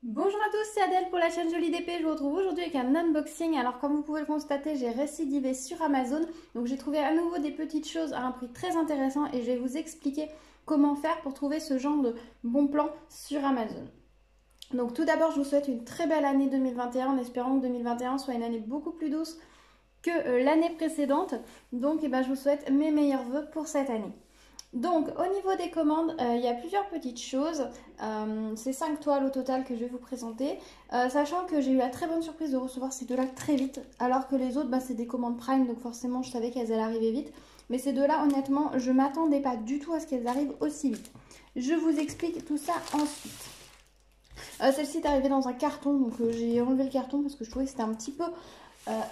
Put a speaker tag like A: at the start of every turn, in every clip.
A: Bonjour à tous, c'est Adèle pour la chaîne Jolie d'Épée. Je vous retrouve aujourd'hui avec un unboxing. Alors comme vous pouvez le constater, j'ai récidivé sur Amazon. Donc j'ai trouvé à nouveau des petites choses à un prix très intéressant et je vais vous expliquer comment faire pour trouver ce genre de bons plans sur Amazon. Donc tout d'abord, je vous souhaite une très belle année 2021 en espérant que 2021 soit une année beaucoup plus douce que l'année précédente. Donc je vous souhaite mes meilleurs vœux pour cette année. Donc au niveau des commandes, il y a plusieurs petites choses. C'est 5 toiles au total que je vais vous présenter. Sachant que j'ai eu la très bonne surprise de recevoir ces deux-là très vite. Alors que les autres, c'est des commandes Prime, donc forcément je savais qu'elles allaient arriver vite. Mais ces deux-là, honnêtement, je ne m'attendais pas du tout à ce qu'elles arrivent aussi vite. Je vous explique tout ça ensuite. Celle-ci est arrivée dans un carton, donc j'ai enlevé le carton parce que je trouvais que c'était un petit peu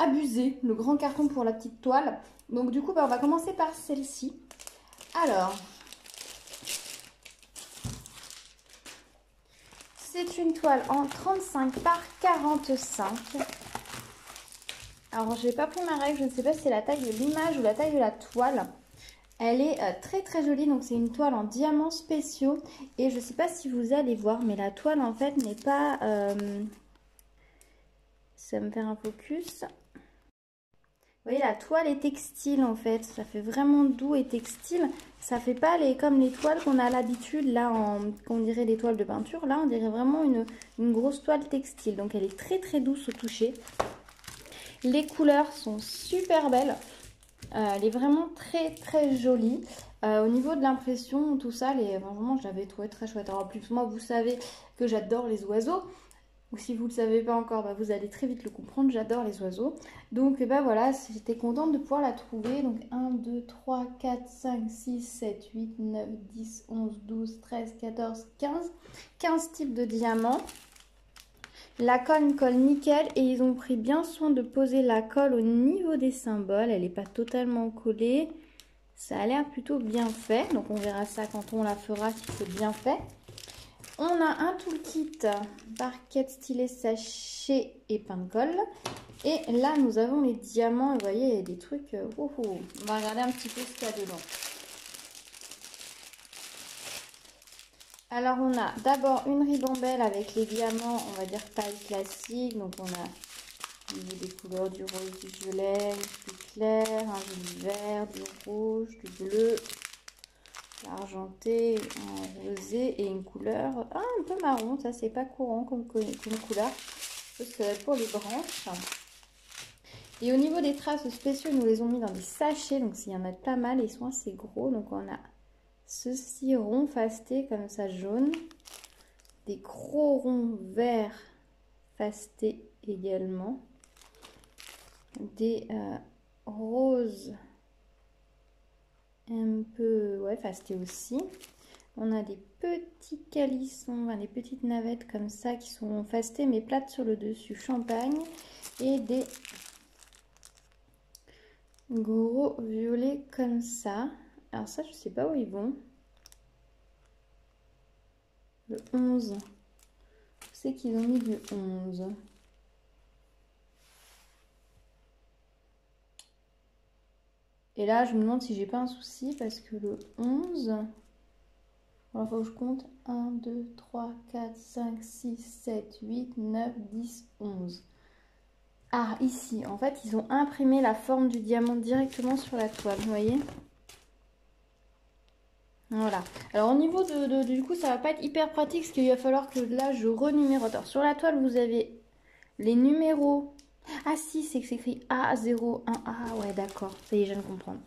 A: abusé, le grand carton pour la petite toile. Donc du coup, on va commencer par celle-ci. Alors, c'est une toile en 35 par 45. Alors, je n'ai pas pris ma règle, je ne sais pas si c'est la taille de l'image ou la taille de la toile. Elle est très très jolie, donc c'est une toile en diamants spéciaux. Et je ne sais pas si vous allez voir, mais la toile en fait n'est pas... Ça va me faire un focus. Vous voyez, la toile est textile en fait, ça fait vraiment doux et textile. Ça fait pas comme les toiles qu'on a l'habitude, là, qu'on dirait des toiles de peinture. Là, on dirait vraiment une grosse toile textile. Donc, elle est très très douce au toucher. Les couleurs sont super belles. Elle est vraiment très très jolie. Au niveau de l'impression, tout ça, vraiment, je l'avais trouvé très chouette. Alors, en plus, moi, vous savez que j'adore les oiseaux. Ou si vous ne le savez pas encore, vous allez très vite le comprendre, j'adore les oiseaux. Donc voilà, j'étais contente de pouvoir la trouver. Donc 1, 2, 3, 4, 5, 6, 7, 8, 9, 10, 11, 12, 13, 14, 15. 15 types de diamants. La colle nickel et ils ont pris bien soin de poser la colle au niveau des symboles. Elle n'est pas totalement collée. Ça a l'air plutôt bien fait. Donc on verra ça quand on la fera si c'est bien fait. On a un toolkit, barquette, stylet, sachet et pain de colle. Et là, nous avons les diamants. Vous voyez, il y a des trucs... On va regarder un petit peu ce qu'il y a dedans. Alors, on a d'abord une ribambelle avec les diamants, on va dire taille classique. Donc, on a des couleurs du rose, du violet, du clair, un joli vert, du rouge, du bleu, argenté, en rosé et une couleur un peu marron. Ça, c'est pas courant comme couleur. Parce que pour les branches. Et au niveau des traces spéciaux, ils nous les ont mis dans des sachets. Donc, il y en a pas mal. Ils sont assez gros. Donc, on a ceci rond fasté comme ça jaune. Des gros ronds verts fastés également. Des roses un peu fasté aussi. On a des petits calissons, des petites navettes comme ça qui sont fastées mais plates sur le dessus, champagne. Et des gros violets comme ça. Alors ça, je sais pas où ils vont. Le 11. Je sais qu'ils ont mis du 11. Et là, je me demande si j'ai pas un souci parce que le 11... Alors, il faut que je compte 1, 2, 3, 4, 5, 6, 7, 8, 9, 10, 11. Ah, ici, en fait, ils ont imprimé la forme du diamant directement sur la toile, vous voyez? Voilà. Alors, au niveau du coup, ça va pas être hyper pratique parce qu'il va falloir que là, je renumérote. Alors, sur la toile, vous avez les numéros. Ah si, c'est que c'est écrit A01. Ah ouais, d'accord. Ça y est, je viens de comprendre.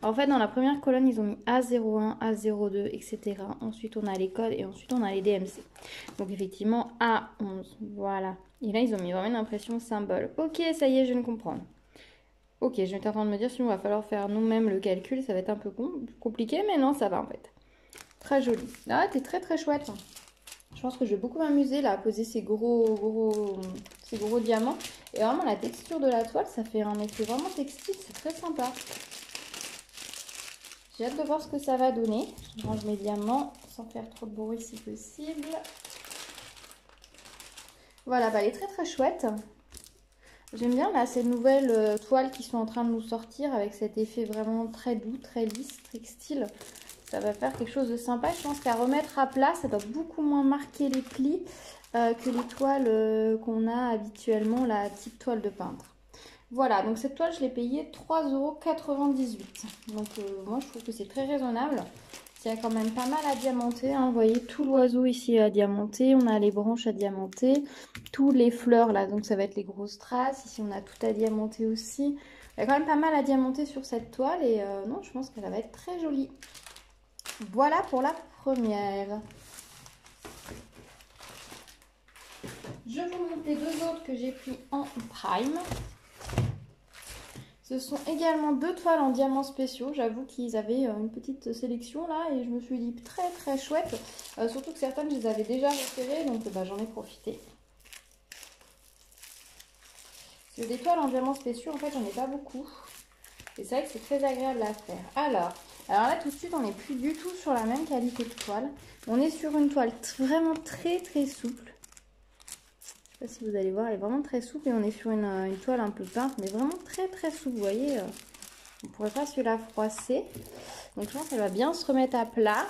A: En fait, dans la première colonne, ils ont mis A01, A02, etc. Ensuite, on a les codes et ensuite, on a les DMC. Donc, effectivement, A11. Voilà. Et là, ils ont mis vraiment une impression symbole. Ok, ça y est, je viens de comprendre. Ok, je vais en train de me dire, sinon, il va falloir faire nous-mêmes le calcul. Ça va être un peu compliqué, mais non, ça va en fait. Très joli. Ah, t'es très très chouette. Je pense que je vais beaucoup m'amuser là à poser ces gros diamants. Et vraiment la texture de la toile, ça fait un effet vraiment textile, c'est très sympa. J'ai hâte de voir ce que ça va donner. Je range mes diamants sans faire trop de bruit si possible. Voilà, elle est très très chouette. J'aime bien là ces nouvelles toiles qui sont en train de nous sortir avec cet effet vraiment très doux, très lisse, textile. Ça va faire quelque chose de sympa. Je pense qu'à remettre à plat, ça doit beaucoup moins marquer les plis. que les toiles qu'on a habituellement, la type toile de peintre. Voilà, donc cette toile, je l'ai payée 3,98 €. Donc moi, je trouve que c'est très raisonnable. Il y a quand même pas mal à diamanter, hein. Vous voyez, tout l'oiseau ici est à diamanter. On a les branches à diamanter. Tous les fleurs, là, donc ça va être les grosses traces. Ici, on a tout à diamanter aussi. Il y a quand même pas mal à diamanter sur cette toile. Et non, je pense qu'elle va être très jolie. Voilà pour la première. Je vous montre les deux autres que j'ai pris en prime. Ce sont également deux toiles en diamants spéciaux. J'avoue qu'ils avaient une petite sélection là et je me suis dit très très chouette. Surtout que certaines je les avais déjà repérées, donc j'en ai profité. Parce que des toiles en diamants spéciaux, en fait j'en ai pas beaucoup. Et c'est vrai que c'est très agréable à faire. Alors là tout de suite on n'est plus du tout sur la même qualité de toile. On est sur une toile vraiment très très souple. Je sais pas si vous allez voir, elle est vraiment très souple et on est sur une toile un peu peinte, mais vraiment très très souple. Vous voyez, on ne pourrait pas se la froisser. Donc je pense qu'elle va bien se remettre à plat.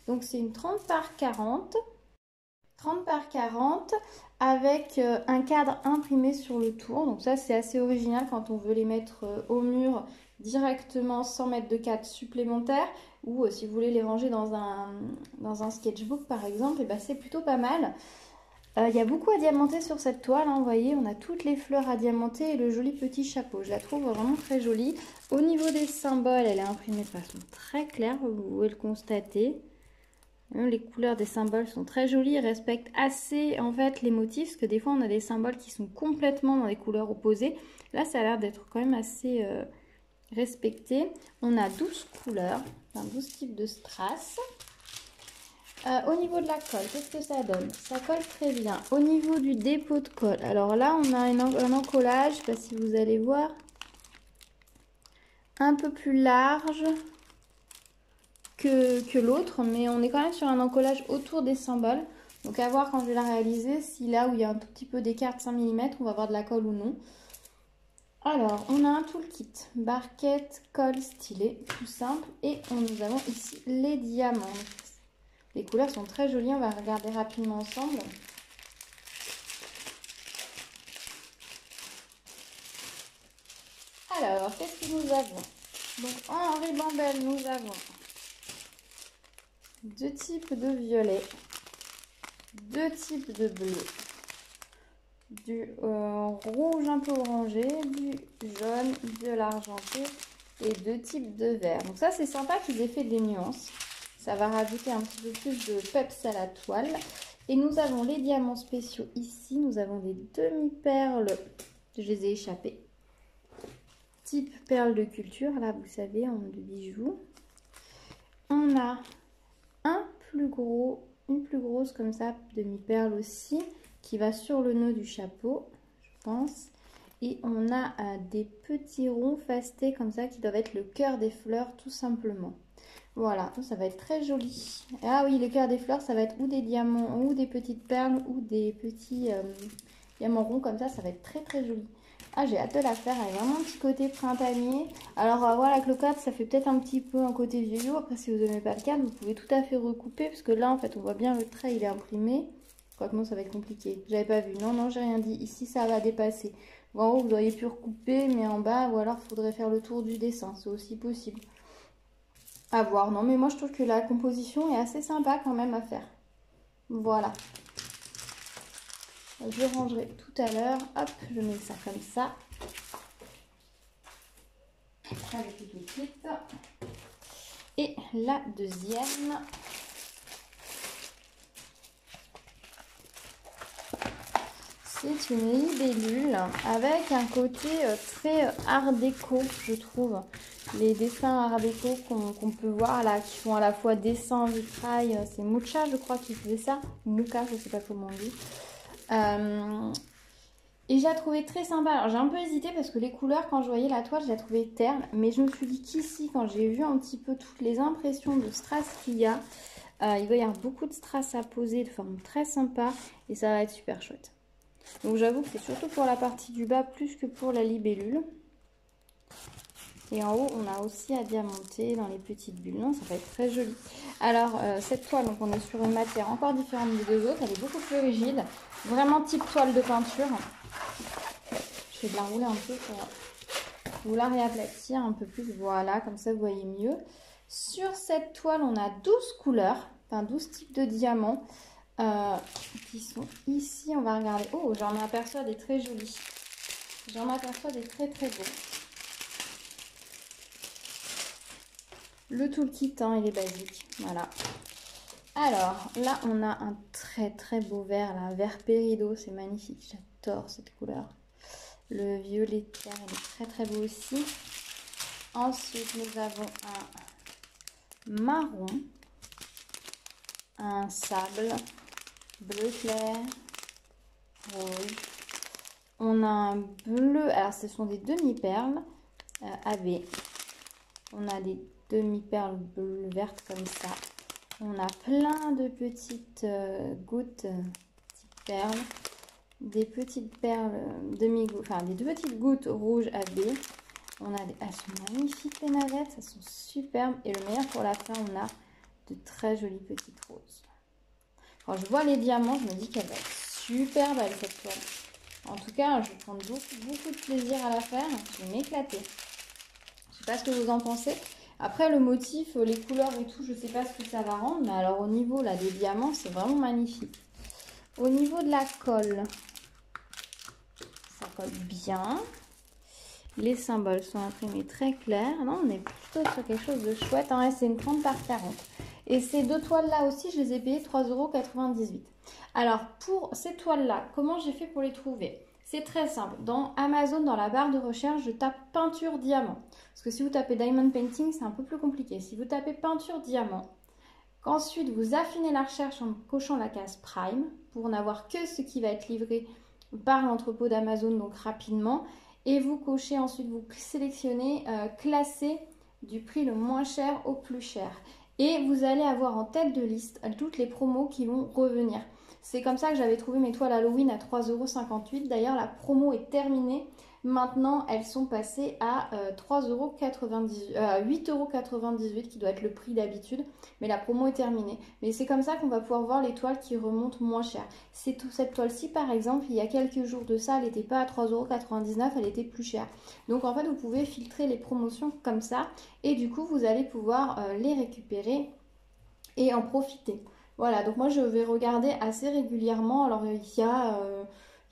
A: Donc c'est une 30 par 40. 30 par 40 avec un cadre imprimé sur le tour. Donc ça c'est assez original quand on veut les mettre au mur directement sans mettre de cadre supplémentaire. Ou si vous voulez les ranger dans un sketchbook par exemple, et c'est plutôt pas mal. Il y a beaucoup à diamanter sur cette toile, hein, vous voyez, on a toutes les fleurs à diamanter et le joli petit chapeau. Je la trouve vraiment très jolie. Au niveau des symboles, elle est imprimée de façon très claire, vous pouvez le constater. Les couleurs des symboles sont très jolies, ils respectent assez en fait les motifs, parce que des fois on a des symboles qui sont complètement dans des couleurs opposées. Là, ça a l'air d'être quand même assez respecté. On a 12 couleurs, enfin 12 types de strass. Au niveau de la colle, qu'est-ce que ça donne? Ça colle très bien. Au niveau du dépôt de colle, alors là, on a un encollage, je ne sais pas si vous allez voir, un peu plus large que l'autre, mais on est quand même sur un encollage autour des symboles. Donc à voir quand je vais la réaliser, si là où il y a un tout petit peu d'écart de 5 mm, on va avoir de la colle ou non. Alors, on a un toolkit, barquette, colle, stylet, tout simple. Et nous avons ici les diamants. Les couleurs sont très jolies, on va regarder rapidement ensemble. Alors, qu'est-ce que nous avons? Donc, en ribambelle, nous avons deux types de violet, deux types de bleu, du rouge un peu orangé, du jaune, de l'argenté et deux types de vert. Donc ça, c'est sympa qu'ils aient fait des nuances. Ça va rajouter un petit peu plus de peps à la toile. Et nous avons les diamants spéciaux ici. Nous avons des demi-perles. Je les ai échappées. Type perle de culture. Là, vous savez, en de bijoux. On a une plus grosse comme ça, demi-perle aussi, qui va sur le nœud du chapeau, je pense. Et on a des petits ronds fastés comme ça, qui doivent être le cœur des fleurs, tout simplement. Voilà, ça va être très joli. Ah oui, le cœur des fleurs, ça va être ou des diamants, ou des petites perles, ou des petits diamants ronds comme ça va être très très joli. Ah, j'ai hâte de la faire, elle a vraiment un petit côté printanier. Alors voilà, avec le cadre, ça fait peut-être un petit peu un côté vieillot. Après, si vous n'aimez pas le cadre, vous pouvez tout à fait recouper, parce que là, en fait, on voit bien le trait, il est imprimé. Quoique non, ça va être compliqué. J'avais pas vu. Non, non, j'ai rien dit. Ici, ça va dépasser. Bon, en haut, vous auriez pu recouper, mais en bas, ou alors, il faudrait faire le tour du dessin. C'est aussi possible. À voir. Non, mais moi, je trouve que la composition est assez sympa quand même à faire. Voilà. Je rangerai tout à l'heure. Hop, je mets ça comme ça. Avec le kit. Et la deuxième. C'est une libellule avec un côté très art déco, je trouve. Les dessins art déco qu'on peut voir là, qui font à la fois dessin, vitrail, c'est Mucha, je crois, qui faisait ça. Muka, je sais pas comment on dit. Et je la trouvais très sympa. Alors j'ai un peu hésité parce que les couleurs, quand je voyais la toile, je la trouvais terne. Mais je me suis dit qu'ici, quand j'ai vu un petit peu toutes les impressions de strass qu'il y a, il va y avoir beaucoup de strass à poser de forme très sympa. Et ça va être super chouette. Donc j'avoue que c'est surtout pour la partie du bas plus que pour la libellule. Et en haut, on a aussi à diamanter dans les petites bulles. Non, ça va être très joli. Alors, cette toile, donc on est sur une matière encore différente des deux autres. Elle est beaucoup plus rigide. Vraiment type toile de peinture. Je vais de la rouler un peu pour vous la réaplatir un peu plus. Voilà, comme ça vous voyez mieux. Sur cette toile, on a 12 couleurs, enfin 12 types de diamants qui sont ici. On va regarder. Oh, j'en aperçois des très jolis. J'en aperçois des très très beaux. Le toolkit, hein, il est basique. Voilà. Alors, là, on a un très très beau vert, là, vert péridot. C'est magnifique. J'adore cette couleur. Le violet clair, il est très très beau aussi. Ensuite, nous avons un marron, un sable, bleu clair, rouge. On a un bleu, alors ce sont des demi-perles AB. On a des demi-perles bleues vertes comme ça. On a plein de petites gouttes, petites perles. Des petites perles demi-gouttes, enfin des petites gouttes rouges AB. On a elles sont magnifiques les navettes, elles sont superbes. Et le meilleur pour la fin, on a de très jolies petites roses. Quand je vois les diamants, je me dis qu'elle va être super belle cette toile. En tout cas, je vais prendre beaucoup de plaisir à la faire. Je vais m'éclater. Je sais pas ce que vous en pensez. Après le motif, les couleurs et tout, je sais pas ce que ça va rendre. Mais alors au niveau là des diamants, c'est vraiment magnifique. Au niveau de la colle, ça colle bien. Les symboles sont imprimés très clairs. Non, on est plutôt sur quelque chose de chouette. Hein, c'est une 30 par 40. Et ces deux toiles-là aussi, je les ai payées 3,98 €. Alors, pour ces toiles-là, comment j'ai fait pour les trouver? C'est très simple. Dans Amazon, dans la barre de recherche, je tape peinture diamant. Parce que si vous tapez diamond painting, c'est un peu plus compliqué. Si vous tapez peinture diamant, qu'ensuite vous affinez la recherche en cochant la case Prime pour n'avoir que ce qui va être livré par l'entrepôt d'Amazon, donc rapidement. Et vous cochez ensuite, vous sélectionnez classer du prix le moins cher au plus cher. Et vous allez avoir en tête de liste toutes les promos qui vont revenir. C'est comme ça que j'avais trouvé mes toiles Halloween à 3,58 €. D'ailleurs, la promo est terminée. Maintenant, elles sont passées à 8,98 € qui doit être le prix d'habitude. Mais la promo est terminée. Mais c'est comme ça qu'on va pouvoir voir les toiles qui remontent moins cher. Cette toile-ci, par exemple, il y a quelques jours de ça, elle n'était pas à 3,99 €, elle était plus chère. Donc, en fait, vous pouvez filtrer les promotions comme ça. Et du coup, vous allez pouvoir les récupérer et en profiter. Voilà, donc moi, je vais regarder assez régulièrement. Alors, il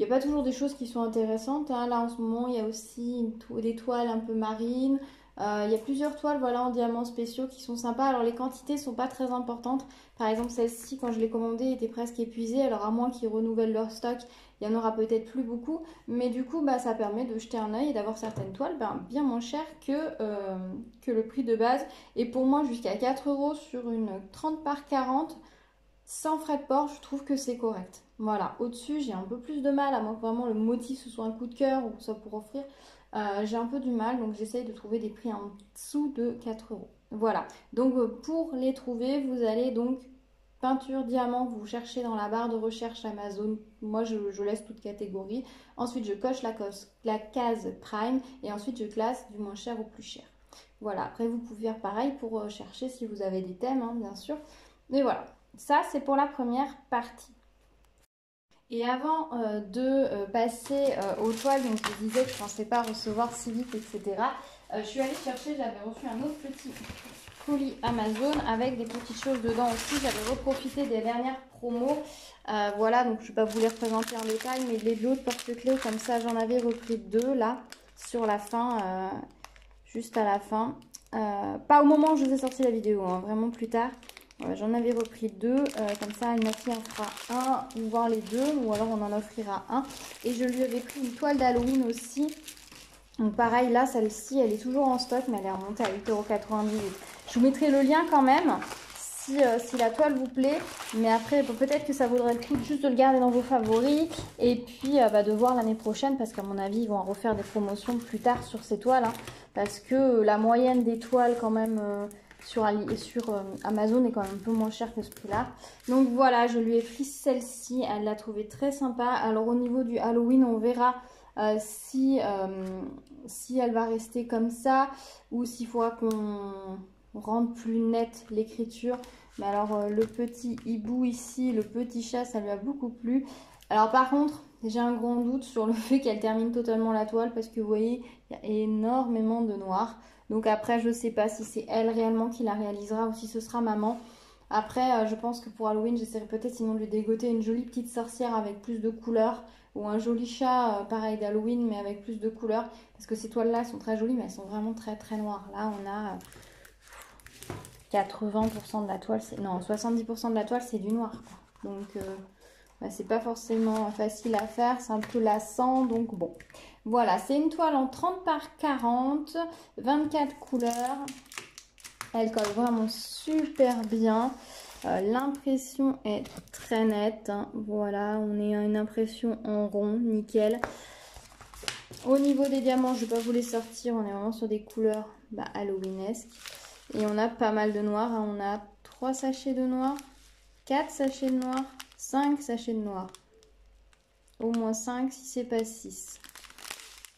A: n'y a pas toujours des choses qui sont intéressantes. Hein. Là, en ce moment, il y a aussi des toiles un peu marines. Il y a plusieurs toiles voilà, en diamants spéciaux qui sont sympas. Alors, les quantités ne sont pas très importantes. Par exemple, celle-ci, quand je l'ai commandée, était presque épuisée. Alors, à moins qu'ils renouvellent leur stock, il y en aura peut-être plus beaucoup. Mais du coup, ça permet de jeter un œil et d'avoir certaines toiles bien moins chères que le prix de base. Et pour moi, jusqu'à 4 € sur une 30 par 40, sans frais de port, je trouve que c'est correct. Voilà, au-dessus, j'ai un peu plus de mal, à moins que vraiment le motif ce soit un coup de cœur ou que ça pour offrir. J'ai un peu du mal, donc j'essaye de trouver des prix en dessous de 4 €. Voilà, donc pour les trouver, vous allez donc peinture diamant, vous cherchez dans la barre de recherche Amazon. Moi, je laisse toute catégorie. Ensuite, je coche la case Prime et ensuite, je classe du moins cher au plus cher. Voilà, après, vous pouvez faire pareil pour chercher si vous avez des thèmes, hein, bien sûr. Mais voilà. Ça, c'est pour la première partie. Et avant de passer aux toiles, donc je vous disais que je ne pensais pas recevoir si vite, etc. Je suis allée chercher, j'avais reçu un autre petit colis Amazon avec des petites choses dedans aussi. J'avais reprofité des dernières promos. Voilà, donc je ne vais pas vous les représenter en détail, mais les l'autre porte-clés, comme ça, j'en avais repris 2 là, sur la fin, juste à la fin. Pas au moment où je vous ai sorti la vidéo, hein, vraiment plus tard. J'en avais repris 2, comme ça ma fille en fera un ou voir les deux, ou alors on en offrira un. Et je lui avais pris une toile d'Halloween aussi. Donc pareil, là celle-ci elle est toujours en stock, mais elle est remontée à 8,98 €. Je vous mettrai le lien quand même si la toile vous plaît. Mais après peut-être que ça vaudrait le coup juste de le garder dans vos favoris. Et puis de voir l'année prochaine, parce qu'à mon avis ils vont en refaire des promotions plus tard sur ces toiles. Hein, parce que la moyenne des toiles quand même... sur Amazon est quand même un peu moins cher que ce prix là. Donc voilà, je lui ai pris celle-ci, elle l'a trouvée très sympa. Alors au niveau du Halloween, on verra si elle va rester comme ça ou s'il faudra qu'on rende plus nette l'écriture. Mais alors le petit hibou ici, le petit chat, ça lui a beaucoup plu. Alors par contre, j'ai un grand doute sur le fait qu'elle termine totalement la toile parce que vous voyez, il y a énormément de noir. Donc après, je sais pas si c'est elle réellement qui la réalisera ou si ce sera maman. Après, je pense que pour Halloween, j'essaierai peut-être sinon de lui dégoter une jolie petite sorcière avec plus de couleurs ou un joli chat pareil d'Halloween mais avec plus de couleurs. Parce que ces toiles-là sont très jolies mais elles sont vraiment très très noires. Là, on a 80% de la toile, non 70% de la toile, c'est du noir, quoi. Donc... c'est pas forcément facile à faire, c'est un peu lassant, donc bon. Voilà, c'est une toile en 30 par 40, 24 couleurs. Elle colle vraiment super bien. L'impression est très nette, hein. Voilà, on est à une impression en rond, nickel. Au niveau des diamants, je ne vais pas vous les sortir, on est vraiment sur des couleurs halloweenesques. Et on a pas mal de noir, hein. On a 3 sachets de noir, 4 sachets de noir, 5 sachets de noir. Au moins 5 si c'est pas 6.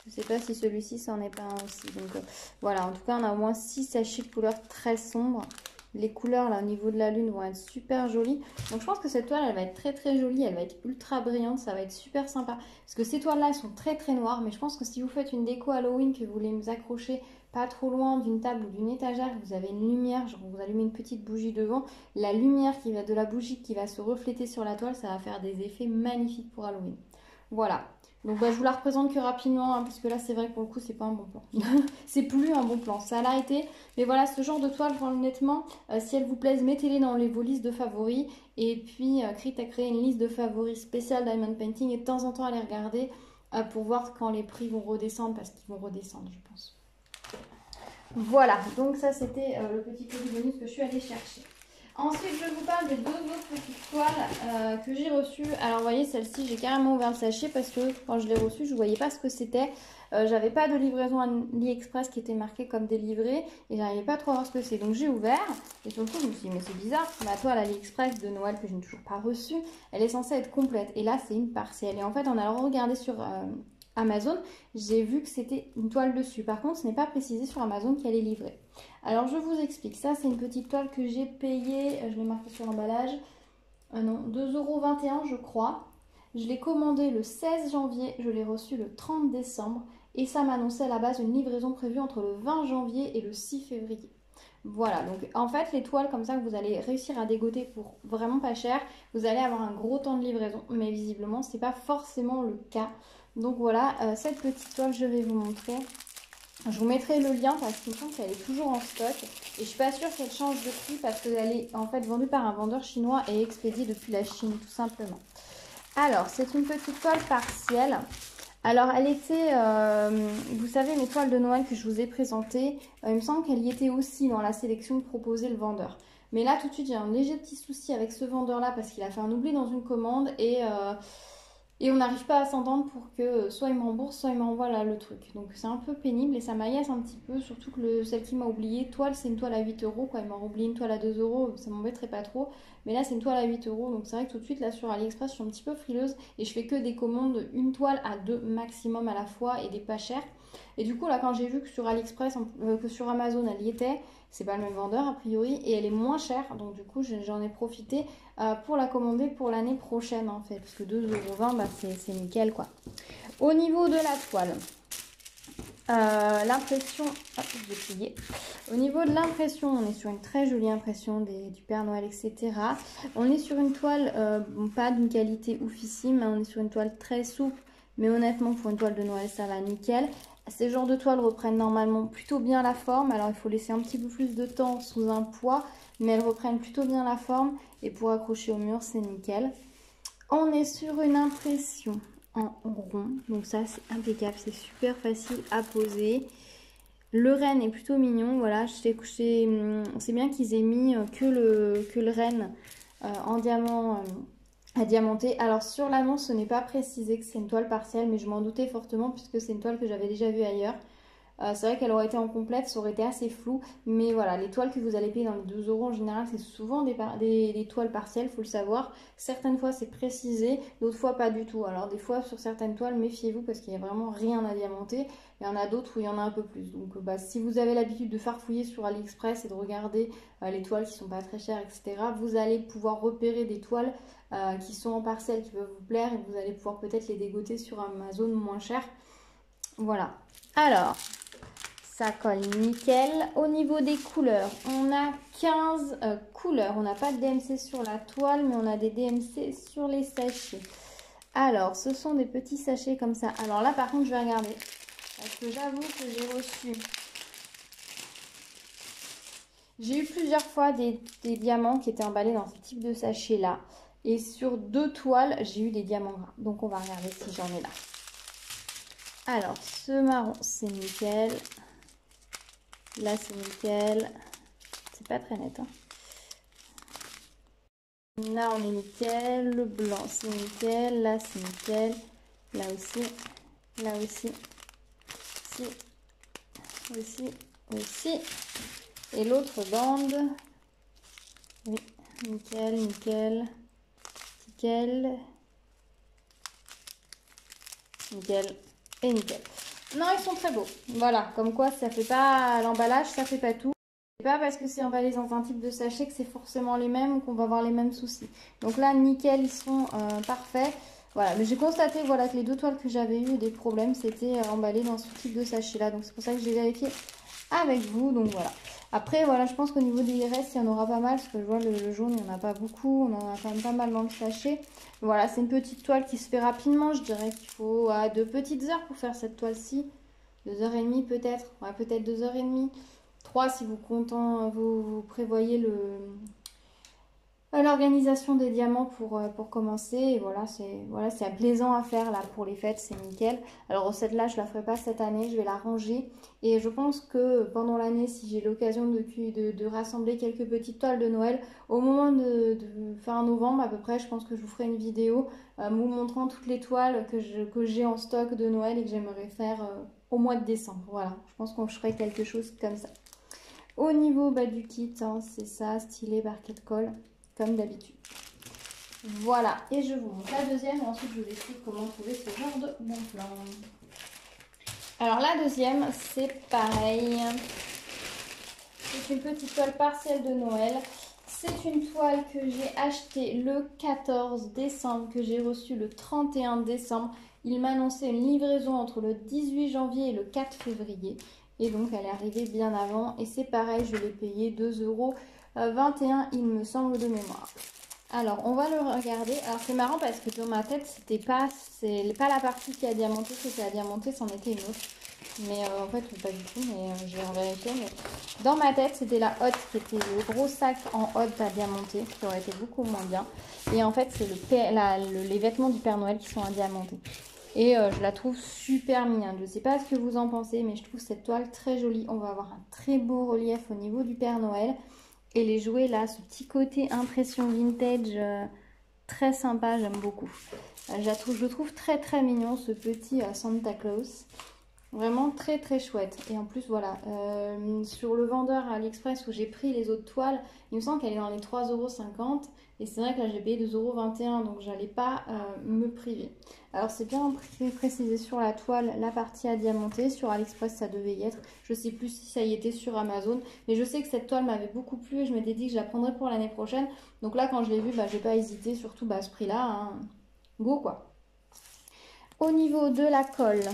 A: Je sais pas si celui-ci c'en est pas un aussi. Donc voilà, en tout cas on a au moins 6 sachets de couleurs très sombres. Les couleurs là au niveau de la lune vont être super jolies. Donc je pense que cette toile elle va être très très jolie. Elle va être ultra brillante, ça va être super sympa. Parce que ces toiles là elles sont très très noires. Mais je pense que si vous faites une déco Halloween, que vous voulez vous accrocher pas trop loin d'une table ou d'une étagère, vous avez une lumière, genre vous allumez une petite bougie devant, la lumière qui va de la bougie qui va se refléter sur la toile, ça va faire des effets magnifiques pour Halloween. Voilà. Donc je vous la représente que rapidement, hein, parce que là c'est vrai que pour le coup c'est pas un bon plan. C'est plus un bon plan, ça a l'arrêté. Mais voilà, ce genre de toile, honnêtement, si elles vous plaisent, mettez-les dans vos listes de favoris. Et puis Crit a créé une liste de favoris spéciale Diamond Painting et de temps en temps allez regarder pour voir quand les prix vont redescendre, parce qu'ils vont redescendre je pense. Voilà, donc ça c'était le petit colis bonus que je suis allée chercher. Ensuite, je vous parle des 2 autres petites toiles que j'ai reçues. Alors, vous voyez, celle-ci, j'ai carrément ouvert le sachet parce que quand je l'ai reçue, je ne voyais pas ce que c'était. J'avais pas de livraison AliExpress qui était marquée comme délivrée et j'arrivais pas trop à voir ce que c'est. Donc, j'ai ouvert et sur le coup, je me suis dit, mais c'est bizarre, ma toile AliExpress de Noël que je n'ai toujours pas reçue, elle est censée être complète. Et là, c'est une partielle. Et en fait, en allant regarder sur Amazon, j'ai vu que c'était une toile dessus. Par contre, ce n'est pas précisé sur Amazon qu'elle est livrée. Alors, je vous explique. Ça, c'est une petite toile que j'ai payée. Je l'ai marqué sur l'emballage. Non, 2,21 € je crois. Je l'ai commandée le 16 janvier. Je l'ai reçue le 30 décembre. Et ça m'annonçait à la base une livraison prévue entre le 20 janvier et le 6 février. Voilà, donc en fait, les toiles comme ça que vous allez réussir à dégoter pour vraiment pas cher, vous allez avoir un gros temps de livraison. Mais visiblement, ce n'est pas forcément le cas. Donc voilà, cette petite toile, je vais vous montrer. Je vous mettrai le lien parce qu'il me semble qu'elle est toujours en stock. Et je suis pas sûre qu'elle change de prix parce qu'elle est en fait vendue par un vendeur chinois et expédiée depuis la Chine, tout simplement. Alors, c'est une petite toile partielle. Alors, elle était, vous savez, mes toiles de Noël que je vous ai présentées, il me semble qu'elle y était aussi dans la sélection que proposait le vendeur. Mais là, tout de suite, j'ai un léger petit souci avec ce vendeur-là parce qu'il a fait un oubli dans une commande et on n'arrive pas à s'entendre pour que soit il me rembourse, soit il m'envoie là le truc. Donc c'est un peu pénible et ça m'agace un petit peu, surtout que celle qui m'a oublié, toile, c'est une toile à 8 €, quoi. Il m'a oublié une toile à 2 €, ça m'embêterait pas trop. Mais là, c'est une toile à 8 €, donc c'est vrai que tout de suite, là sur AliExpress, je suis un petit peu frileuse et je fais que des commandes, une toile à 2 maximum à la fois et des pas chères. Et du coup, là, quand j'ai vu que sur AliExpress, que sur Amazon, elle y était, c'est pas le même vendeur a priori, et elle est moins chère, donc du coup, j'en ai profité pour la commander pour l'année prochaine en fait, parce que 2,20 €, c'est nickel quoi. Au niveau de la toile, l'impression, je vais plier. Au niveau de l'impression, on est sur une très jolie impression du Père Noël, etc. On est sur une toile, pas d'une qualité oufissime, hein, on est sur une toile très souple, mais honnêtement pour une toile de Noël, ça va nickel. Ces genres de toiles reprennent normalement plutôt bien la forme, alors il faut laisser un petit peu plus de temps sous un poids, mais elles reprennent plutôt bien la forme et pour accrocher au mur, c'est nickel. On est sur une impression en rond, donc ça c'est impeccable, c'est super facile à poser. Le renne est plutôt mignon, voilà, c'est bien qu'ils aient mis que le renne en diamant à diamanter. Alors sur l'annonce, ce n'est pas précisé que c'est une toile partielle, mais je m'en doutais fortement puisque c'est une toile que j'avais déjà vue ailleurs. C'est vrai qu'elle aurait été en complète, ça aurait été assez flou. Mais voilà, les toiles que vous allez payer dans les 12 € en général, c'est souvent des toiles partielles, faut le savoir. Certaines fois c'est précisé, d'autres fois pas du tout. Alors des fois sur certaines toiles, méfiez-vous parce qu'il n'y a vraiment rien à diamanter. Il y en a d'autres où il y en a un peu plus. Donc si vous avez l'habitude de farfouiller sur AliExpress et de regarder les toiles qui sont pas très chères, etc., vous allez pouvoir repérer des toiles qui sont en parcelle, qui peuvent vous plaire et vous allez pouvoir peut-être les dégoter sur Amazon moins cher. Voilà. Alors, ça colle nickel. Au niveau des couleurs, on a 15 couleurs. On n'a pas de DMC sur la toile, mais on a des DMC sur les sachets. Alors, ce sont des petits sachets comme ça. Alors là, par contre, je vais regarder. Parce que j'avoue que j'ai eu plusieurs fois des diamants qui étaient emballés dans ce type de sachet-là. Et sur 2 toiles, j'ai eu des diamants gras. Donc, on va regarder si j'en ai là. Alors, ce marron, c'est nickel. Là, c'est nickel. C'est pas très net, hein. Là, on est nickel. Le blanc, c'est nickel. Là, c'est nickel. Là aussi. Là aussi. Ici. Aussi. Et l'autre bande. Oui, nickel, nickel. Nickel. Nickel. Et nickel. Non, ils sont très beaux. Voilà, comme quoi ça fait pas l'emballage, ça fait pas tout. C'est pas parce que c'est emballé dans un type de sachet que c'est forcément les mêmes ou qu'on va avoir les mêmes soucis. Donc là, nickel, ils sont parfaits. Voilà, mais j'ai constaté voilà, que les 2 toiles que j'avais eu des problèmes, c'était emballé dans ce type de sachet là. Donc c'est pour ça que j'ai vérifié avec vous. Donc voilà. Après, voilà, je pense qu'au niveau des restes, il y en aura pas mal. Parce que je vois le jaune, il n'y en a pas beaucoup. On en a quand même pas mal dans le sachet. Voilà, c'est une petite toile qui se fait rapidement. Je dirais qu'il faut 2 petites heures pour faire cette toile-ci. 2h30 peut-être. Ouais, peut-être 2h30. 3 si vous prévoyez l'organisation des diamants pour commencer. Et voilà, c'est plaisant à faire là pour les fêtes, c'est nickel. Alors celle-là, je la ferai pas cette année, je vais la ranger. Et je pense que pendant l'année, si j'ai l'occasion de rassembler quelques petites toiles de Noël, au moment de fin novembre à peu près, je pense que je vous ferai une vidéo vous montrant toutes les toiles que j'ai en stock de Noël et que j'aimerais faire au mois de décembre. Voilà, je pense qu'on ferait quelque chose comme ça. Au niveau du kit, hein, c'est ça, stylet, barquet de colle, comme d'habitude. Voilà, et je vous montre la deuxième et ensuite je vous explique comment trouver ce genre de bon plan. Alors la deuxième, c'est pareil. C'est une petite toile partielle de Noël. C'est une toile que j'ai achetée le 14 décembre, que j'ai reçue le 31 décembre. Il m'a annoncé une livraison entre le 18 janvier et le 4 février. Et donc elle est arrivée bien avant. Et c'est pareil, je l'ai payé 2,21 € il me semble de mémoire. Alors on va le regarder. Alors c'est marrant parce que dans ma tête, c'est pas la partie qui a diamanté, c'était à diamanter, c'en était une autre. Mais en fait pas du tout, mais je vais en vérifier. Mais dans ma tête, c'était la hotte qui était le gros sac en hotte à diamanter, qui aurait été beaucoup moins bien. Et en fait, c'est les vêtements du Père Noël qui sont à diamanter. Et je la trouve super mignonne. Je ne sais pas ce que vous en pensez, mais je trouve cette toile très jolie. On va avoir un très beau relief au niveau du Père Noël. Et les jouets là, ce petit côté impression vintage, très sympa, j'aime beaucoup. Je le trouve très très mignon, ce petit Santa Claus. Vraiment très très chouette. Et en plus voilà, sur le vendeur à AliExpress où j'ai pris les autres toiles, il me semble qu'elle est dans les 3,50 €. Et c'est vrai que là j'ai payé 2,21 €, donc j'allais pas me priver. Alors c'est bien précisé sur la toile la partie à diamanter. Sur AliExpress ça devait y être. Je sais plus si ça y était sur Amazon. Mais je sais que cette toile m'avait beaucoup plu et je m'étais dit que je la prendrais pour l'année prochaine. Donc là quand je l'ai vue, j'ai pas hésité, surtout à ce prix là. Hein. Go quoi. Au niveau de la colle.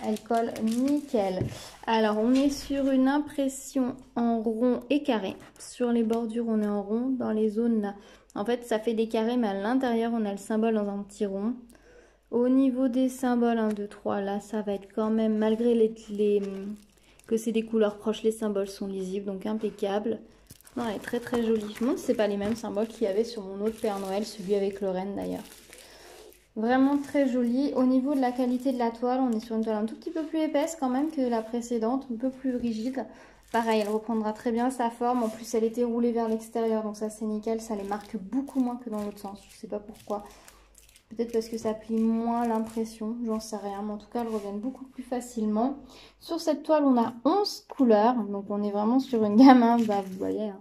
A: Elle colle nickel. Alors, on est sur une impression en rond et carré. Sur les bordures, on est en rond. Dans les zones là, en fait, ça fait des carrés, mais à l'intérieur, on a le symbole dans un petit rond. Au niveau des symboles, 1, 2, 3, là, ça va être quand même, malgré que c'est des couleurs proches, les symboles sont lisibles, donc impeccable. Non, elle est très très jolie. Je me demande si c'est pas les mêmes symboles qu'il y avait sur mon autre Père Noël, celui avec le renne d'ailleurs. Vraiment très jolie. Au niveau de la qualité de la toile, on est sur une toile un tout petit peu plus épaisse quand même que la précédente, un peu plus rigide. Pareil, elle reprendra très bien sa forme. En plus, elle était roulée vers l'extérieur, donc ça c'est nickel. Ça les marque beaucoup moins que dans l'autre sens. Je sais pas pourquoi. Peut-être parce que ça plie moins l'impression, j'en sais rien. Mais en tout cas, elles reviennent beaucoup plus facilement. Sur cette toile, on a 11 couleurs. Donc, on est vraiment sur une gamme, hein, bah, vous voyez, hein,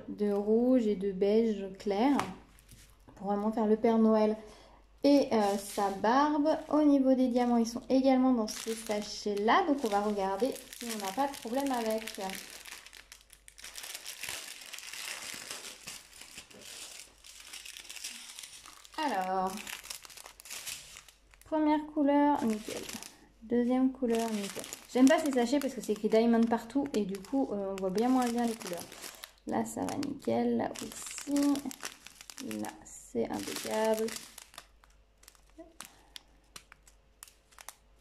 A: de rouge et de beige clair. Pour vraiment faire le Père Noël et sa barbe. Au niveau des diamants, ils sont également dans ces sachets-là. Donc, on va regarder si on n'a pas de problème avec. Alors, première couleur, nickel. Deuxième couleur, nickel. J'aime pas ces sachets parce que c'est écrit Diamond partout et du coup, on voit bien moins bien les couleurs. Là, ça va nickel. Là aussi. Là, c'est impeccable.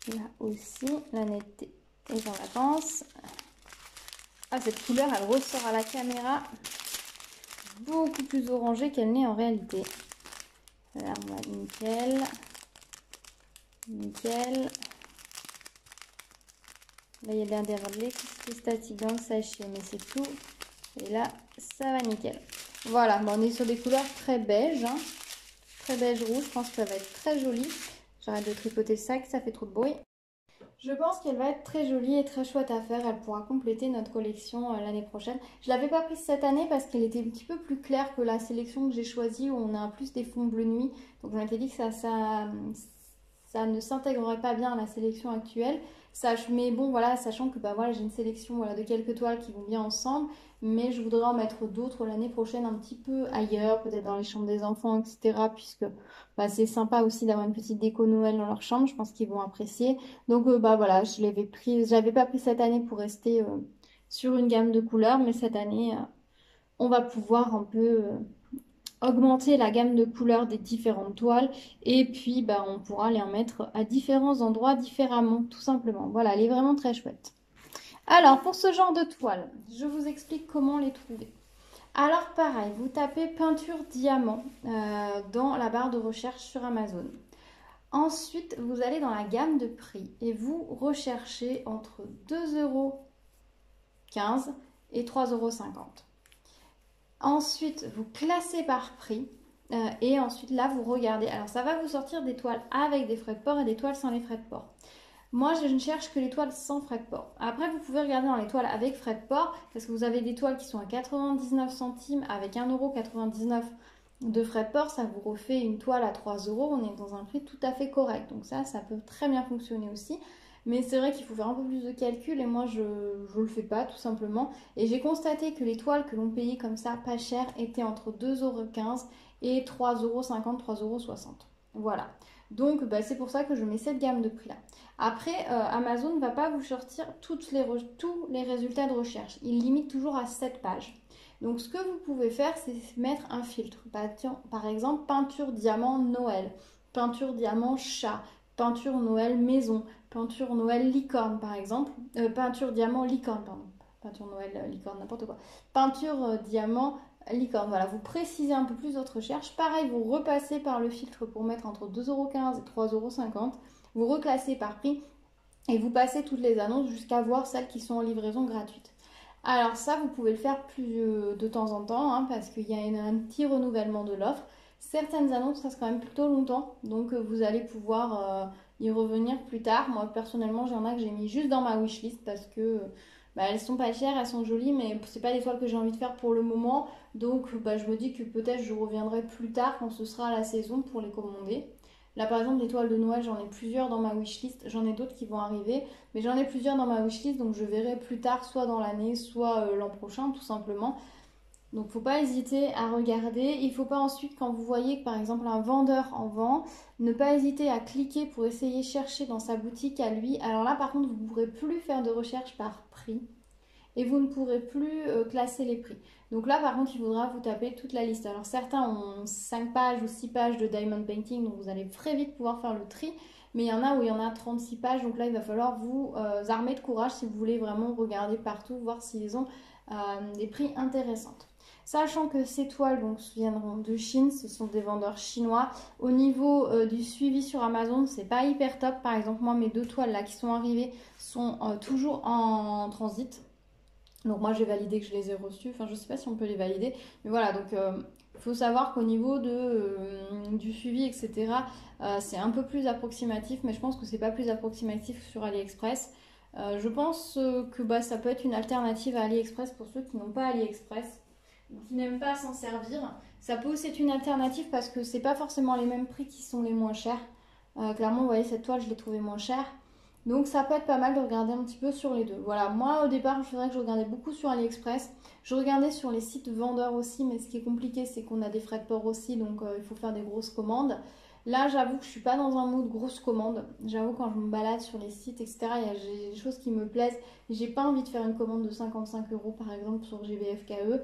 A: Là aussi, la netteté est en vacances. Ah, cette couleur, elle ressort à la caméra beaucoup plus orangée qu'elle n'est en réalité. Là, on va nickel. Nickel. Là, il y a l'air d'avoir de l'électricité statique dans le sachet, mais c'est tout. Et là, ça va nickel. Voilà, bon, on est sur des couleurs très beige, hein. Très beige rouge. Je pense que ça va être très joli. J'arrête de tripoter le sac, ça fait trop de bruit. Je pense qu'elle va être très jolie et très chouette à faire. Elle pourra compléter notre collection l'année prochaine. Je ne l'avais pas prise cette année parce qu'elle était un petit peu plus claire que la sélection que j'ai choisie où on a plus des fonds bleu nuit. Donc je m'étais dit que ça ne s'intégrerait pas bien à la sélection actuelle. Mais bon, voilà, sachant que bah, voilà, j'ai une sélection voilà, de quelques toiles qui vont bien ensemble. Mais je voudrais en mettre d'autres l'année prochaine un petit peu ailleurs, peut-être dans les chambres des enfants, etc. Puisque bah, c'est sympa aussi d'avoir une petite déco Noël dans leur chambre. Je pense qu'ils vont apprécier. Donc bah voilà, je l'avais pris, j'avais pas pris cette année pour rester sur une gamme de couleurs, mais cette année, on va pouvoir un peu augmenter la gamme de couleurs des différentes toiles et puis bah, on pourra les en mettre à différents endroits différemment, tout simplement. Voilà, elle est vraiment très chouette. Alors, pour ce genre de toile, je vous explique comment les trouver. Alors pareil, vous tapez peinture diamant dans la barre de recherche sur Amazon. Ensuite, vous allez dans la gamme de prix et vous recherchez entre 2,15 € et 3,50 €. Ensuite, vous classez par prix et ensuite là, vous regardez. Alors, ça va vous sortir des toiles avec des frais de port et des toiles sans les frais de port. Moi, je ne cherche que les toiles sans frais de port. Après, vous pouvez regarder dans les toiles avec frais de port parce que vous avez des toiles qui sont à 99 centimes avec 1,99 € de frais de port. Ça vous refait une toile à 3 €. On est dans un prix tout à fait correct. Donc ça peut très bien fonctionner aussi. Mais c'est vrai qu'il faut faire un peu plus de calcul et moi, je ne le fais pas tout simplement. Et j'ai constaté que les toiles que l'on payait comme ça, pas cher, étaient entre 2,15 € et 3,50 €, 3,60 €. Voilà. Donc, bah, c'est pour ça que je mets cette gamme de prix là. Après, Amazon ne va pas vous sortir tous les résultats de recherche. Il limite toujours à 7 pages. Donc, ce que vous pouvez faire, c'est mettre un filtre. Par exemple, peinture diamant Noël, peinture diamant chat, peinture Noël maison, peinture Noël licorne, par exemple. Peinture diamant licorne, pardon. Peinture Noël licorne, n'importe quoi. Peinture diamant licorne. Voilà, vous précisez un peu plus votre recherche. Pareil, vous repassez par le filtre pour mettre entre 2,15 € et 3,50 €. Vous reclassez par prix et vous passez toutes les annonces jusqu'à voir celles qui sont en livraison gratuite. Alors ça, vous pouvez le faire plus de temps en temps hein, parce qu'il y a un petit renouvellement de l'offre. Certaines annonces restent quand même plutôt longtemps, donc vous allez pouvoir y revenir plus tard. Moi, personnellement, j'en ai que j'ai mis juste dans ma wishlist parce que bah, elles sont pas chères, elles sont jolies, mais c'est pas des toiles que j'ai envie de faire pour le moment. Donc bah, je me dis que peut-être je reviendrai plus tard quand ce sera la saison pour les commander. Là par exemple des toiles de Noël, j'en ai plusieurs dans ma wishlist, j'en ai d'autres qui vont arriver, mais j'en ai plusieurs dans ma wishlist, donc je verrai plus tard, soit dans l'année, soit l'an prochain tout simplement. Donc faut pas hésiter à regarder. Il faut pas ensuite, quand vous voyez que par exemple un vendeur en vend, ne pas hésiter à cliquer pour essayer de chercher dans sa boutique à lui. Alors là par contre vous ne pourrez plus faire de recherche par prix et vous ne pourrez plus classer les prix. Donc là par contre il faudra vous taper toute la liste. Alors certains ont 5 pages ou 6 pages de diamond painting, donc vous allez très vite pouvoir faire le tri. Mais il y en a où il y en a 36 pages, donc là il va falloir vous armer de courage si vous voulez vraiment regarder partout, voir s'ils ont des prix intéressants. Sachant que ces toiles donc, viendront de Chine, ce sont des vendeurs chinois. Au niveau du suivi sur Amazon, c'est pas hyper top. Par exemple, moi, mes 2 toiles là qui sont arrivées sont toujours en transit. Donc moi, j'ai validé que je les ai reçues. Enfin, je sais pas si on peut les valider. Mais voilà, donc Il faut savoir qu'au niveau du suivi, etc., c'est un peu plus approximatif, mais je pense que c'est pas plus approximatif sur AliExpress. Je pense que bah, ça peut être une alternative à AliExpress pour ceux qui n'ont pas AliExpress ou qui n'aiment pas s'en servir. Ça peut aussi être une alternative parce que c'est pas forcément les mêmes prix qui sont les moins chers. Clairement, vous voyez, cette toile, je l'ai trouvée moins chère. Donc ça peut être pas mal de regarder un petit peu sur les deux. Voilà, moi au départ, je dirais que je regardais beaucoup sur AliExpress. Je regardais sur les sites vendeurs aussi, mais ce qui est compliqué, c'est qu'on a des frais de port aussi, donc il faut faire des grosses commandes. Là, j'avoue que je suis pas dans un mood grosse commande. J'avoue, quand je me balade sur les sites, etc., il y a des choses qui me plaisent. J'ai pas envie de faire une commande de 55 euros par exemple sur GBFKE,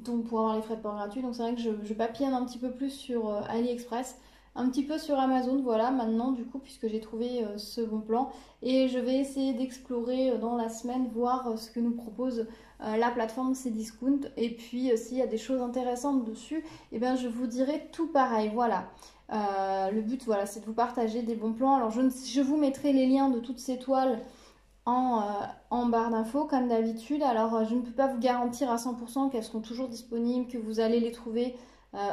A: donc pour avoir les frais de port gratuits. Donc c'est vrai que je papillonne un petit peu plus sur AliExpress. Un petit peu sur Amazon, voilà, maintenant du coup, puisque j'ai trouvé ce bon plan. Et je vais essayer d'explorer dans la semaine, voir ce que nous propose la plateforme Cdiscount. Et puis, s'il y a des choses intéressantes dessus, eh bien, je vous dirai tout pareil, voilà. Le but, voilà, c'est de vous partager des bons plans. Alors, je vous mettrai les liens de toutes ces toiles en barre d'infos, comme d'habitude. Alors, je ne peux pas vous garantir à 100% qu'elles seront toujours disponibles, que vous allez les trouver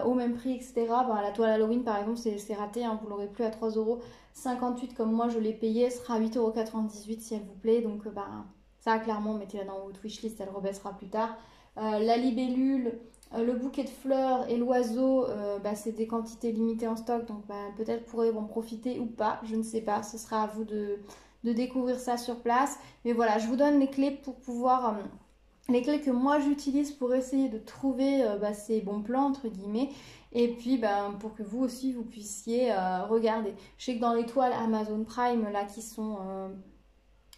A: au même prix, etc. Ben, la toile Halloween par exemple, c'est raté, hein, vous l'aurez plus à 3,58 € comme moi je l'ai payé, ce sera 8,98 € si elle vous plaît. Donc ben, ça clairement, mettez-la dans votre wishlist, elle rebaissera plus tard. La libellule, le bouquet de fleurs et l'oiseau, ben, c'est des quantités limitées en stock, donc ben, peut-être pourrez en profiter ou pas, je ne sais pas, ce sera à vous de découvrir ça sur place. Mais voilà, je vous donne les clés pour pouvoir... les clés que moi j'utilise pour essayer de trouver ces bons plans entre guillemets, et puis pour que vous aussi vous puissiez regarder. Je sais que dans les toiles Amazon Prime là qui sont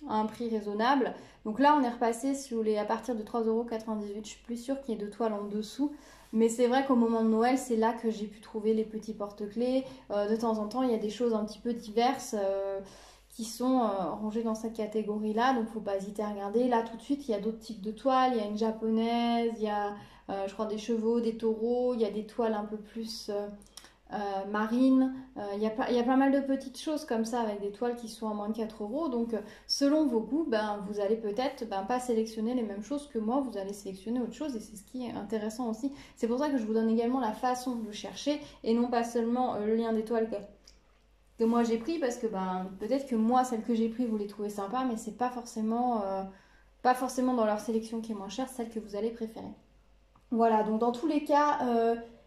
A: à un prix raisonnable, donc là on est repassé sur à partir de 3,98 €. Je suis plus sûre qu'il y ait de toiles en dessous, mais c'est vrai qu'au moment de Noël c'est là que j'ai pu trouver les petits porte-clés. De temps en temps il y a des choses un petit peu diverses qui sont rangés dans cette catégorie-là, donc il ne faut pas hésiter à regarder. Là, tout de suite, il y a d'autres types de toiles. Il y a une japonaise, il y a, je crois, des chevaux, des taureaux, il y a des toiles un peu plus marines. Il y a pas mal de petites choses comme ça, avec des toiles qui sont à moins de 4 €. Donc, selon vos goûts, vous allez peut-être pas sélectionner les mêmes choses que moi, vous allez sélectionner autre chose, et c'est ce qui est intéressant aussi. C'est pour ça que je vous donne également la façon de chercher, et non pas seulement le lien des toiles que moi j'ai pris, parce que peut-être que moi celle que j'ai pris vous les trouvez sympa, mais c'est pas forcément dans leur sélection qui est moins chère celle que vous allez préférer. Voilà, donc dans tous les cas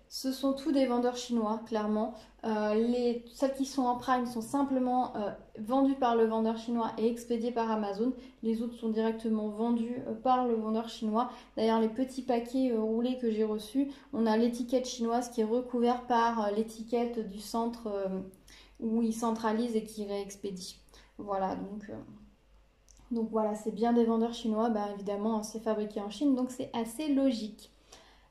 A: ce sont tous des vendeurs chinois clairement. Celles qui sont en Prime sont simplement vendues par le vendeur chinois et expédiées par Amazon. Les autres sont directement vendus par le vendeur chinois. D'ailleurs les petits paquets roulés que j'ai reçus, on a l'étiquette chinoise qui est recouverte par l'étiquette du centre où ils centralisent et qui réexpédient. Voilà, donc voilà, c'est bien des vendeurs chinois, évidemment c'est fabriqué en Chine, donc c'est assez logique.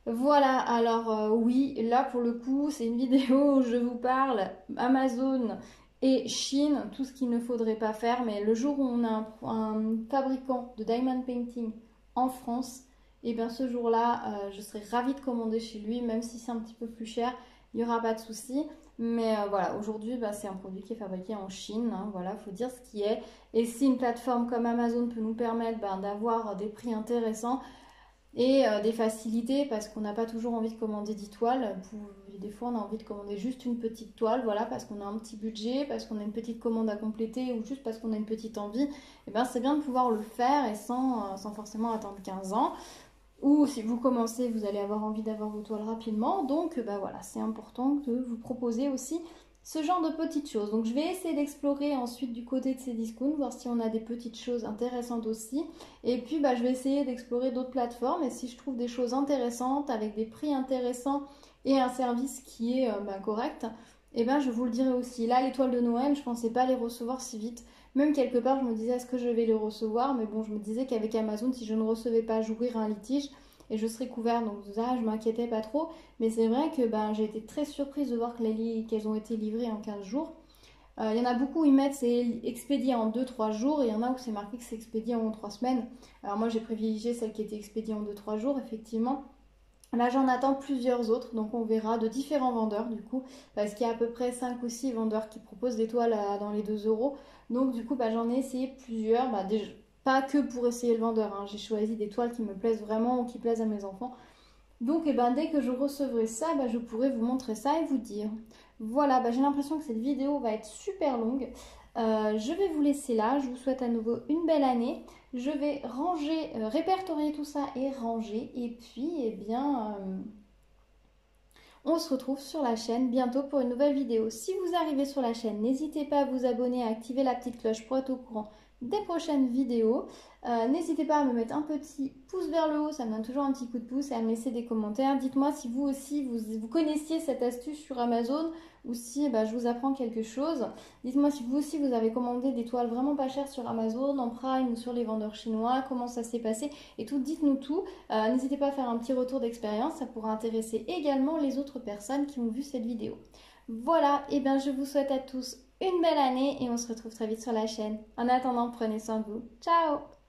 A: Voilà, alors oui, là pour le coup, c'est une vidéo où je vous parle Amazon et Chine, tout ce qu'il ne faudrait pas faire, mais le jour où on a un fabricant de diamond painting en France, et bien ce jour-là, je serai ravie de commander chez lui, même si c'est un petit peu plus cher, il n'y aura pas de souci. Mais voilà, aujourd'hui, c'est un produit qui est fabriqué en Chine, hein, voilà, faut dire ce qui est. Et si une plateforme comme Amazon peut nous permettre d'avoir des prix intéressants et des facilités, parce qu'on n'a pas toujours envie de commander 10 toiles, des fois on a envie de commander juste une petite toile, voilà, parce qu'on a un petit budget, parce qu'on a une petite commande à compléter, ou juste parce qu'on a une petite envie, et c'est bien de pouvoir le faire et sans forcément attendre 15 ans. Ou si vous commencez, vous allez avoir envie d'avoir vos toiles rapidement. Donc voilà, c'est important de vous proposer aussi ce genre de petites choses. Donc je vais essayer d'explorer ensuite du côté de Cdiscount, voir si on a des petites choses intéressantes aussi. Et puis je vais essayer d'explorer d'autres plateformes. Et si je trouve des choses intéressantes, avec des prix intéressants et un service qui est correct, je vous le dirai aussi. Là, les toiles de Noël, je ne pensais pas les recevoir si vite. Même quelque part, je me disais, est-ce que je vais les recevoir? Mais bon, je me disais qu'avec Amazon, si je ne recevais pas, j'ouvrirais un litige et je serais couverte. Donc ça, je m'inquiétais pas trop. Mais c'est vrai que j'ai été très surprise de voir qu'elles ont été livrées en 15 jours. Il y en a beaucoup où ils mettent c'est expédié en 2-3 jours, et il y en a où c'est marqué que c'est expédié en 3 semaines. Alors moi, j'ai privilégié celle qui était expédiée en 2-3 jours, effectivement. Là, j'en attends plusieurs autres, donc on verra, de différents vendeurs du coup, parce qu'il y a à peu près 5 ou 6 vendeurs qui proposent des toiles dans les 2 €. Donc du coup, j'en ai essayé plusieurs, déjà, pas que pour essayer le vendeur, hein. J'ai choisi des toiles qui me plaisent vraiment ou qui plaisent à mes enfants. Donc dès que je recevrai ça, je pourrai vous montrer ça et vous dire. Voilà, j'ai l'impression que cette vidéo va être super longue. Je vais vous laisser là. Je vous souhaite à nouveau une belle année. Je vais ranger, répertorier tout ça et ranger. Et puis, on se retrouve sur la chaîne bientôt pour une nouvelle vidéo. Si vous arrivez sur la chaîne, n'hésitez pas à vous abonner, à activer la petite cloche pour être au courant des prochaines vidéos. N'hésitez pas à me mettre un petit pouce vers le haut, ça me donne toujours un petit coup de pouce, et à me laisser des commentaires. Dites-moi si vous aussi vous connaissiez cette astuce sur Amazon ou si je vous apprends quelque chose. Dites-moi si vous aussi vous avez commandé des toiles vraiment pas chères sur Amazon, en Prime ou sur les vendeurs chinois, comment ça s'est passé et tout. Dites-nous tout. N'hésitez pas à faire un petit retour d'expérience, ça pourra intéresser également les autres personnes qui ont vu cette vidéo. Voilà, et je vous souhaite à tous une belle année et on se retrouve très vite sur la chaîne. En attendant, prenez soin de vous. Ciao!